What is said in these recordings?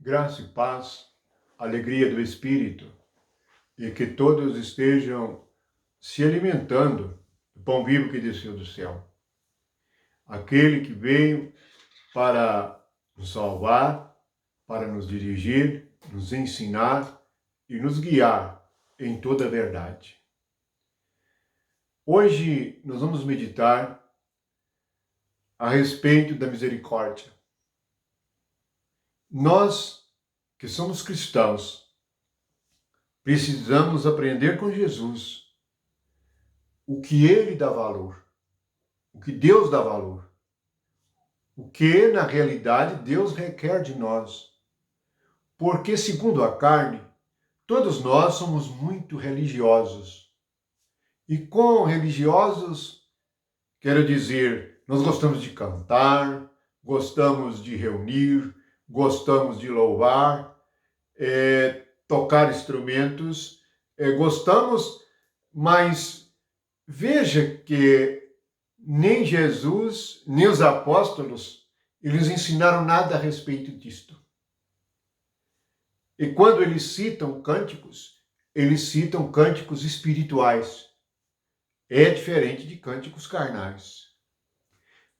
Graça e paz, alegria do Espírito, e que todos estejam se alimentando do pão vivo que desceu do céu. Aquele que veio para nos salvar, para nos dirigir, nos ensinar e nos guiar em toda a verdade. Hoje nós vamos meditar a respeito da misericórdia. Nós, que somos cristãos, precisamos aprender com Jesus o que ele dá valor, o que Deus dá valor, o que, na realidade, Deus requer de nós. Porque, segundo a carne, todos nós somos muito religiosos. E com religiosos, quero dizer, nós gostamos de cantar, gostamos de reunir, gostamos de louvar, tocar instrumentos, gostamos, mas veja que nem Jesus, nem os apóstolos, eles ensinaram nada a respeito disto. E quando eles citam cânticos espirituais. É diferente de cânticos carnais.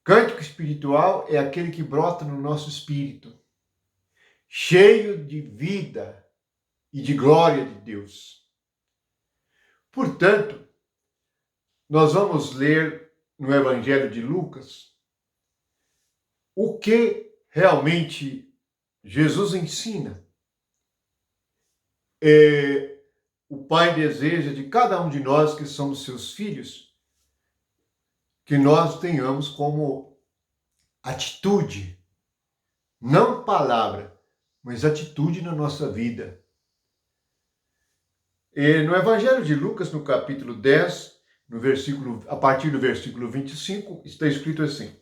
Cântico espiritual é aquele que brota no nosso espírito, cheio de vida e de glória de Deus. Portanto, nós vamos ler no Evangelho de Lucas o que realmente Jesus ensina. O Pai deseja de cada um de nós que somos seus filhos, que nós tenhamos como atitude, não palavra, mas atitude na nossa vida. E no Evangelho de Lucas, no capítulo 10, a partir do versículo 25, está escrito assim: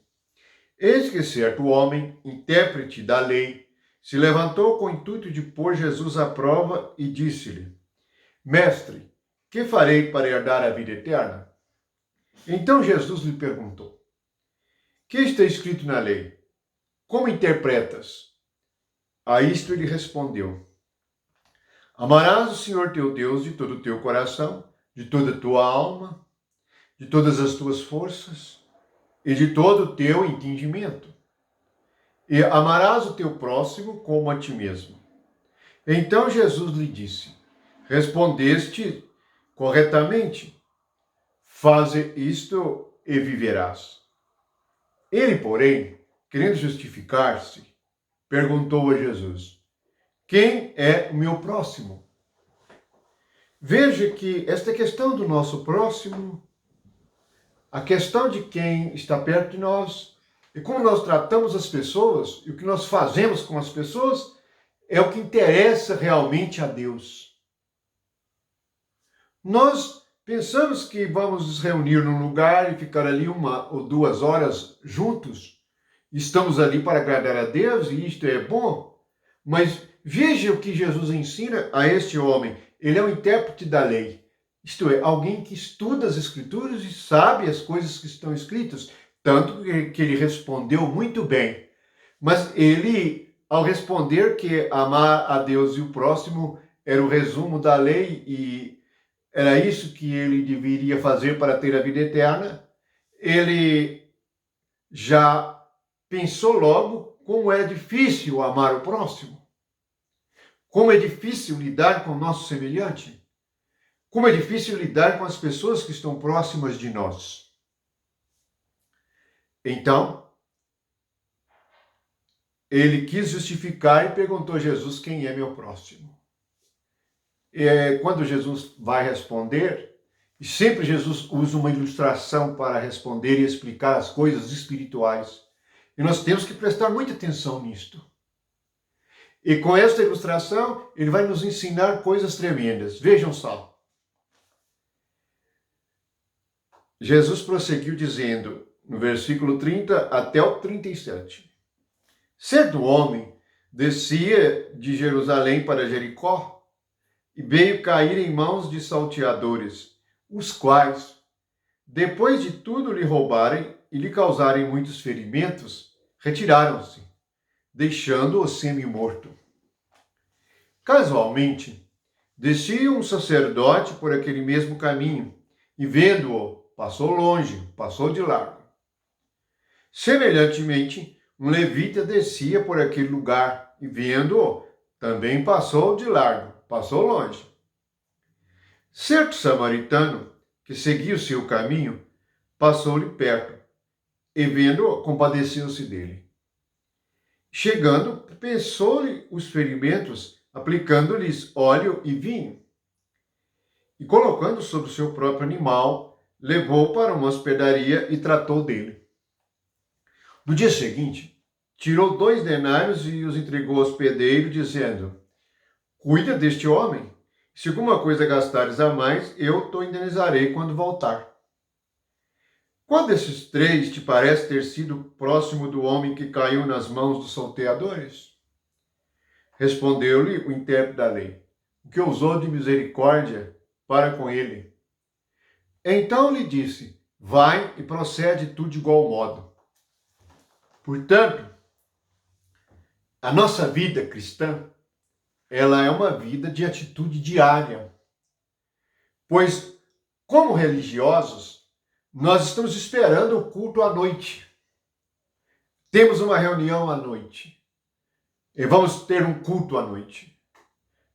Eis que certo homem, intérprete da lei, se levantou com o intuito de pôr Jesus à prova e disse-lhe: Mestre, que farei para herdar a vida eterna? Então Jesus lhe perguntou: Que está escrito na lei? Como interpretas? A isto ele respondeu: Amarás o Senhor teu Deus de todo o teu coração, de toda a tua alma, de todas as tuas forças e de todo o teu entendimento. E amarás o teu próximo como a ti mesmo. Então Jesus lhe disse: Respondeste corretamente. Faze isto e viverás. Ele, porém, querendo justificar-se, perguntou a Jesus: Quem é o meu próximo? Veja que esta questão do nosso próximo, a questão de quem está perto de nós, e como nós tratamos as pessoas, e o que nós fazemos com as pessoas, é o que interessa realmente a Deus. Nós pensamos que vamos nos reunir num lugar e ficar ali 1 ou 2 horas juntos. Estamos ali para agradar a Deus e isto é bom. Mas veja o que Jesus ensina a este homem. Ele é um intérprete da lei. Isto é, alguém que estuda as Escrituras e sabe as coisas que estão escritas. Tanto que ele respondeu muito bem. Mas ele, ao responder que amar a Deus e o próximo era o resumo da lei e era isso que ele deveria fazer para ter a vida eterna, ele já pensou logo como é difícil amar o próximo, como é difícil lidar com o nosso semelhante, como é difícil lidar com as pessoas que estão próximas de nós. Então, ele quis justificar e perguntou a Jesus: quem é meu próximo? Quando Jesus vai responder, e sempre Jesus usa uma ilustração para responder e explicar as coisas espirituais. E nós temos que prestar muita atenção nisto. E com esta ilustração, ele vai nos ensinar coisas tremendas. Vejam só. Jesus prosseguiu dizendo, no versículo 30 até o 37. Certo homem descia de Jerusalém para Jericó, e veio cair em mãos de salteadores, os quais, depois de tudo lhe roubarem e lhe causarem muitos ferimentos, retiraram-se, deixando-o semi-morto. Casualmente, descia um sacerdote por aquele mesmo caminho e, vendo-o, passou longe, passou de largo. Semelhantemente, um levita descia por aquele lugar e, vendo-o, também passou de largo, passou longe. Certo samaritano, que seguia o seu caminho, passou-lhe perto e, vendo-o, compadeceu-se dele. Chegando, pensou-lhe os ferimentos, aplicando-lhes óleo e vinho. E, colocando sobre o seu próprio animal, levou para uma hospedaria e tratou dele. No dia seguinte, tirou 2 denários e os entregou ao hospedeiro, dizendo: cuida deste homem. Se alguma coisa gastares a mais, eu te indenizarei quando voltar. Qual desses 3 te parece ter sido próximo do homem que caiu nas mãos dos salteadores? Respondeu-lhe o intérprete da lei: o que usou de misericórdia para com ele. Então lhe disse: vai e procede tu de igual modo. Portanto, a nossa vida cristã, ela é uma vida de atitude diária. Pois, como religiosos, nós estamos esperando o culto à noite. Temos uma reunião à noite. E vamos ter um culto à noite.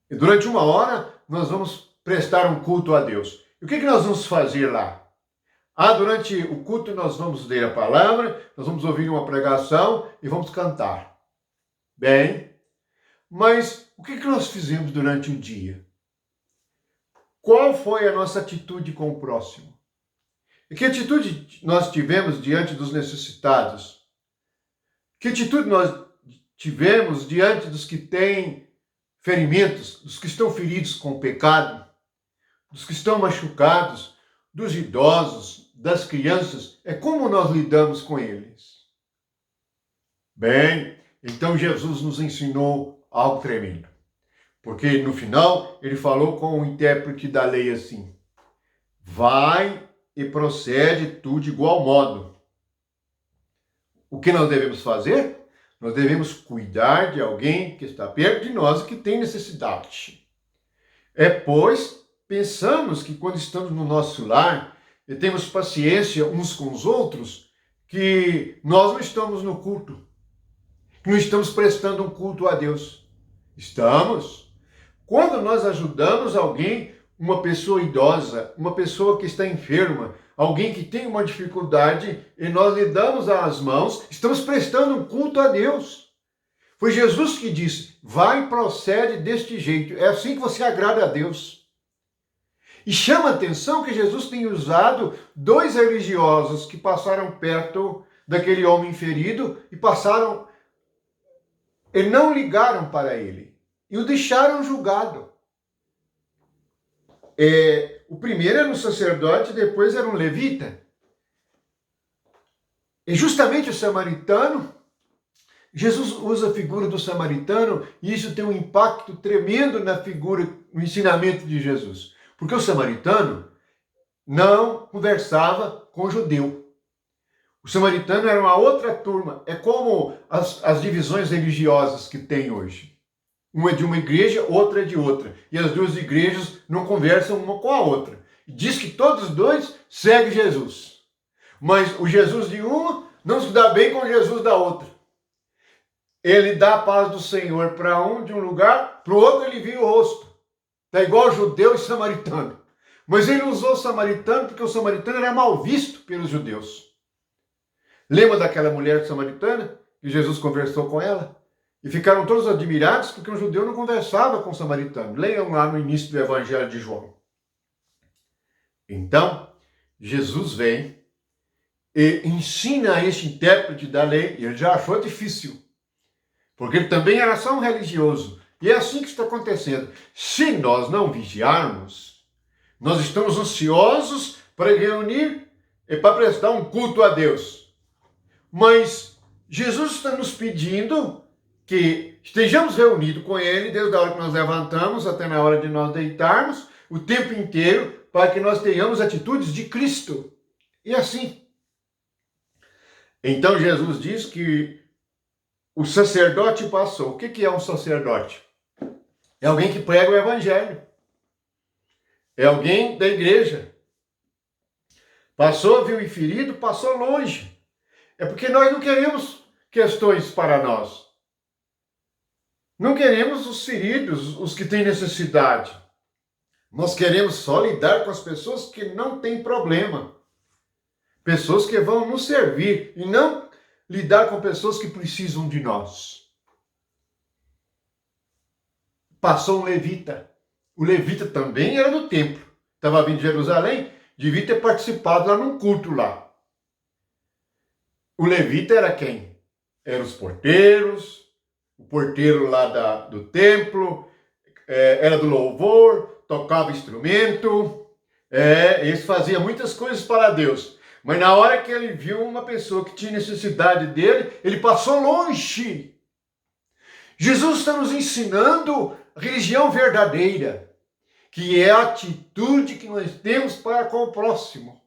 E durante 1 hora, nós vamos prestar um culto a Deus. E o que nós vamos fazer lá? Durante o culto nós vamos ler a palavra, nós vamos ouvir uma pregação e vamos cantar. Bem, mas o que nós fizemos durante o dia? Qual foi a nossa atitude com o próximo? E que atitude nós tivemos diante dos necessitados? Que atitude nós tivemos diante dos que têm ferimentos, dos que estão feridos com o pecado, dos que estão machucados, dos idosos, das crianças? É como nós lidamos com eles? Bem, então Jesus nos ensinou algo tremendo. Porque no final ele falou com o intérprete da lei assim: vai e procede tu de igual modo. O que nós devemos fazer? Nós devemos cuidar de alguém que está perto de nós e que tem necessidade. Pois, pensamos que quando estamos no nosso lar e temos paciência uns com os outros, que nós não estamos no culto, que não estamos prestando um culto a Deus. Estamos. Quando nós ajudamos alguém, uma pessoa idosa, uma pessoa que está enferma, alguém que tem uma dificuldade, e nós lhe damos as mãos, estamos prestando um culto a Deus. Foi Jesus que disse: vai e procede deste jeito. É assim que você agrada a Deus. E chama a atenção que Jesus tem usado 2 religiosos que passaram perto daquele homem ferido e não ligaram para ele. E o deixaram julgado. O primeiro era um sacerdote, depois era um levita. E justamente o samaritano, Jesus usa a figura do samaritano, e isso tem um impacto tremendo no ensinamento de Jesus. Porque o samaritano não conversava com o judeu. O samaritano era uma outra turma. É como as divisões religiosas que tem hoje. Uma é de uma igreja, outra é de outra. E as 2 igrejas não conversam uma com a outra. E diz que todos os 2 seguem Jesus. Mas o Jesus de uma não se dá bem com o Jesus da outra. Ele dá a paz do Senhor para um de um lugar, para o outro ele vira o rosto. Está igual judeu e samaritano. Mas ele usou o samaritano porque o samaritano era mal visto pelos judeus. Lembra daquela mulher samaritana que Jesus conversou com ela? E ficaram todos admirados porque um judeu não conversava com o samaritano. Leiam lá no início do Evangelho de João. Então, Jesus vem e ensina a este intérprete da lei, e ele já achou difícil, porque ele também era só um religioso. E é assim que está acontecendo. Se nós não vigiarmos, nós estamos ansiosos para reunir e para prestar um culto a Deus. Mas Jesus está nos pedindo que estejamos reunidos com Ele, desde a hora que nós levantamos até na hora de nós deitarmos, o tempo inteiro, para que nós tenhamos atitudes de Cristo. E assim. Então Jesus diz que o sacerdote passou. O que é um sacerdote? É alguém que prega o evangelho. É alguém da igreja. Passou, viu e ferido, passou longe. É porque nós não queremos questões para nós. Não queremos os feridos, os que têm necessidade. Nós queremos só lidar com as pessoas que não têm problema. Pessoas que vão nos servir e não lidar com pessoas que precisam de nós. Passou um levita. O levita também era do templo. Estava vindo de Jerusalém, devia ter participado lá num culto lá. O levita era quem? Eram os porteiros, o porteiro lá do templo, era do louvor, tocava instrumento, eles faziam muitas coisas para Deus. Mas na hora que ele viu uma pessoa que tinha necessidade dele, ele passou longe. Jesus está nos ensinando a religião verdadeira, que é a atitude que nós temos para com o próximo.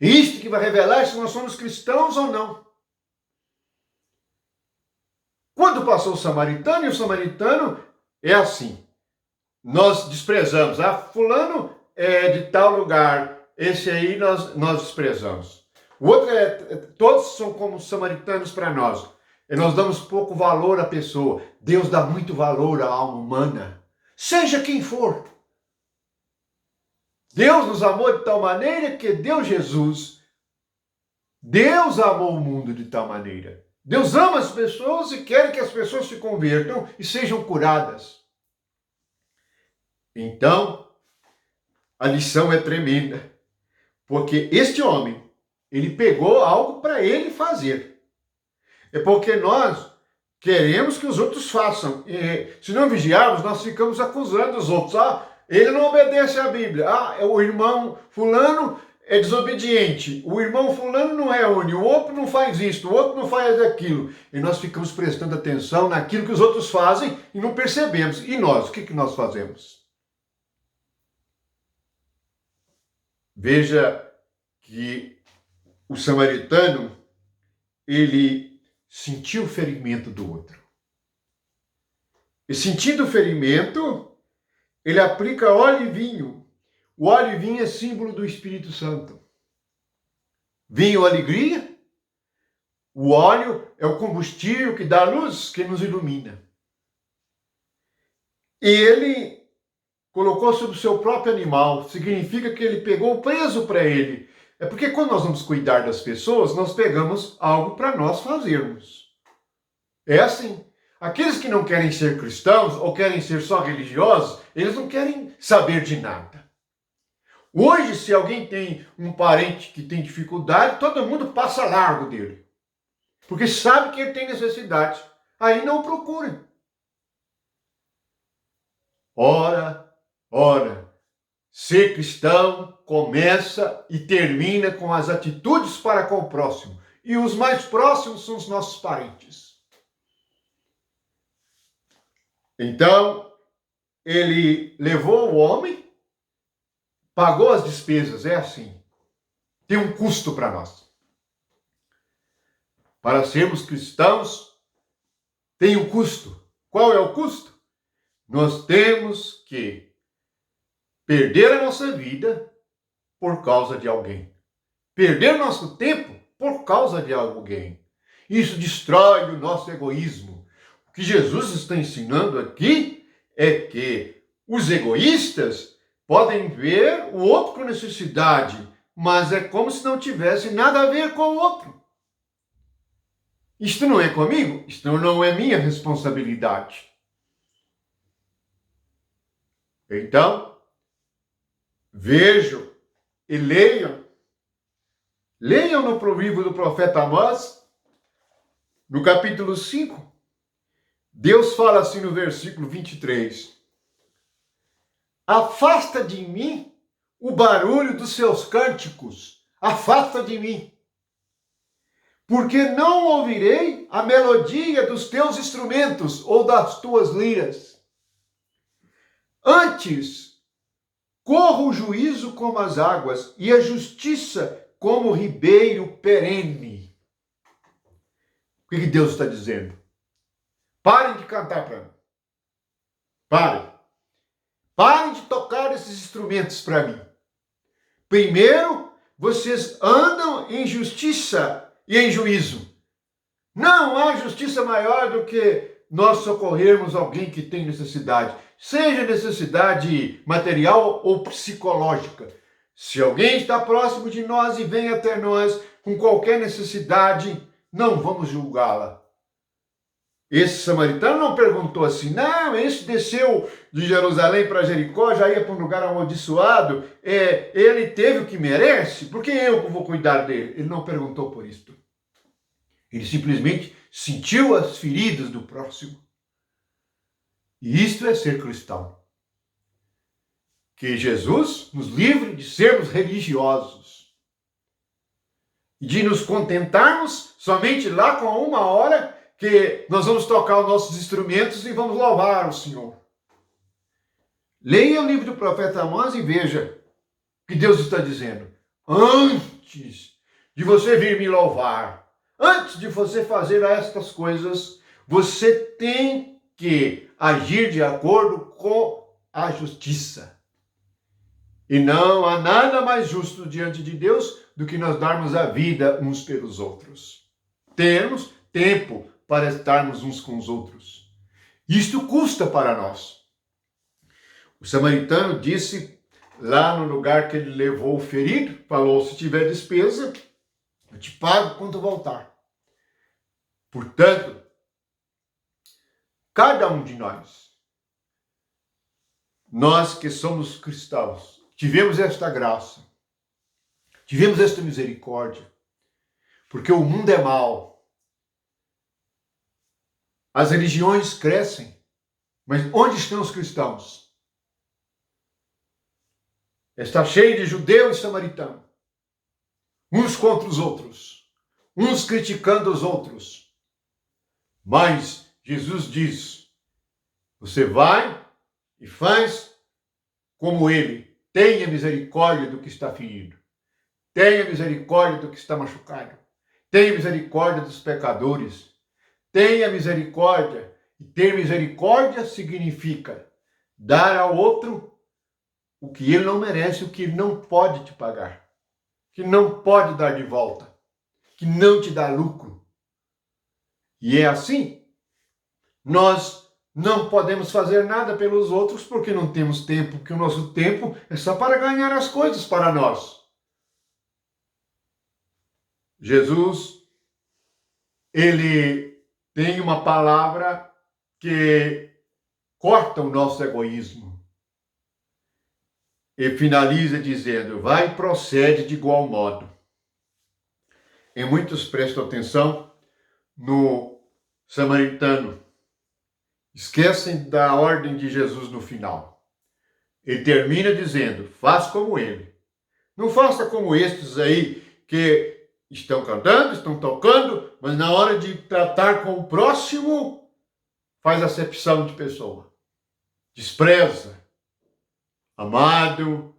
Isto que vai revelar se nós somos cristãos ou não. Quando passou o samaritano, e o samaritano é assim. Nós desprezamos. Fulano é de tal lugar. Esse aí nós desprezamos. O outro todos são como samaritanos para nós. E nós damos pouco valor à pessoa. Deus dá muito valor à alma humana. Seja quem for. Deus nos amou de tal maneira que deu Jesus. Deus amou o mundo de tal maneira. Deus ama as pessoas e quer que as pessoas se convertam e sejam curadas. Então, a lição é tremenda. Porque este homem, ele pegou algo para ele fazer. É porque nós queremos que os outros façam. E, se não vigiarmos, nós ficamos acusando os outros. Ele não obedece à Bíblia. O irmão fulano é desobediente. O irmão fulano não reúne. O outro não faz isto. O outro não faz aquilo. E nós ficamos prestando atenção naquilo que os outros fazem e não percebemos. E nós? O que nós fazemos? Veja que o samaritano, ele sentiu o ferimento do outro. E sentindo o ferimento, ele aplica óleo e vinho. O óleo e vinho é símbolo do Espírito Santo. Vinho, alegria. O óleo é o combustível que dá luz, que nos ilumina. E ele colocou sobre o seu próprio animal. Significa que ele pegou o peso para ele. É porque quando nós vamos cuidar das pessoas, nós pegamos algo para nós fazermos. É assim. Aqueles que não querem ser cristãos ou querem ser só religiosos, eles não querem saber de nada. Hoje, se alguém tem um parente que tem dificuldade, todo mundo passa largo dele. Porque sabe que ele tem necessidade. Aí não procura. Ora, ser cristão começa e termina com as atitudes para com o próximo. E os mais próximos são os nossos parentes. Então, ele levou o homem, pagou as despesas, é assim. Tem um custo para nós. Para sermos cristãos, tem um custo. Qual é o custo? Nós temos que perder a nossa vida por causa de alguém. Perder nosso tempo por causa de alguém. Isso destrói o nosso egoísmo. O que Jesus está ensinando aqui é que os egoístas podem ver o outro com necessidade, mas é como se não tivesse nada a ver com o outro. Isto não é comigo, isto não é minha responsabilidade. Então, vejam e leiam. Leiam no livro do profeta Amós, no capítulo 5. Deus fala assim no versículo 23. Afasta de mim o barulho dos seus cânticos. Afasta de mim. Porque não ouvirei a melodia dos teus instrumentos ou das tuas liras. Antes, corra o juízo como as águas e a justiça como o ribeiro perene. O que Deus está dizendo? Parem de cantar para mim. Parem. Parem de tocar esses instrumentos para mim. Primeiro, vocês andam em justiça e em juízo. Não há justiça maior do que nós socorrermos alguém que tem necessidade, seja necessidade material ou psicológica. Se alguém está próximo de nós e vem até nós com qualquer necessidade, não vamos julgá-la. Esse samaritano não perguntou assim, não, esse desceu de Jerusalém para Jericó, já ia para um lugar amaldiçoado, ele teve o que merece, por que eu vou cuidar dele? Ele não perguntou por isto. Ele simplesmente sentiu as feridas do próximo. E isto é ser cristão. Que Jesus nos livre de sermos religiosos e de nos contentarmos somente lá com uma hora que nós vamos tocar os nossos instrumentos e vamos louvar o Senhor. Leia o livro do profeta Amós e veja o que Deus está dizendo. Antes de você vir me louvar, antes de você fazer estas coisas, você tem que agir de acordo com a justiça. E não há nada mais justo diante de Deus do que nós darmos a vida uns pelos outros. Termos tempo para estarmos uns com os outros. Isto custa para nós. O samaritano disse lá no lugar que ele levou o ferido, falou, se tiver despesa, eu te pago quando voltar. Portanto, cada um de nós que somos cristãos, tivemos esta graça, tivemos esta misericórdia, porque o mundo é mau. As religiões crescem, mas onde estão os cristãos? Está cheio de judeu e samaritano, uns contra os outros, uns criticando os outros. Mas Jesus diz, você vai e faz como ele. Tenha misericórdia do que está ferido. Tenha misericórdia do que está machucado. Tenha misericórdia dos pecadores. Tenha misericórdia. E ter misericórdia significa dar ao outro o que ele não merece, o que ele não pode te pagar, que não pode dar de volta, que não te dá lucro. E é assim, nós não podemos fazer nada pelos outros porque não temos tempo, porque o nosso tempo é só para ganhar as coisas para nós. Jesus, ele tem uma palavra que corta o nosso egoísmo. E finaliza dizendo, vai e procede de igual modo. E muitos prestam atenção no samaritano. Esquecem da ordem de Jesus no final. Ele termina dizendo, faz como ele. Não faça como estes aí que estão cantando, estão tocando, mas na hora de tratar com o próximo, faz acepção de pessoa. Despreza. Amado,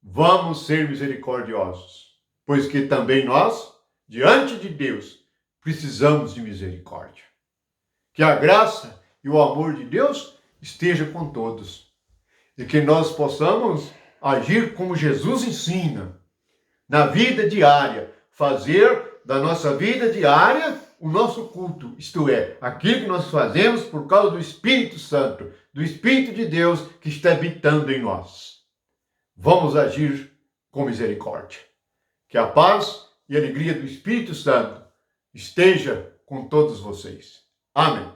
vamos ser misericordiosos, pois que também nós, diante de Deus, precisamos de misericórdia. Que a graça e o amor de Deus esteja com todos. E que nós possamos agir como Jesus ensina, na vida diária, fazer da nossa vida diária o nosso culto, isto é, aquilo que nós fazemos por causa do Espírito Santo, do Espírito de Deus que está habitando em nós. Vamos agir com misericórdia. Que a paz e a alegria do Espírito Santo esteja com todos vocês. Amém.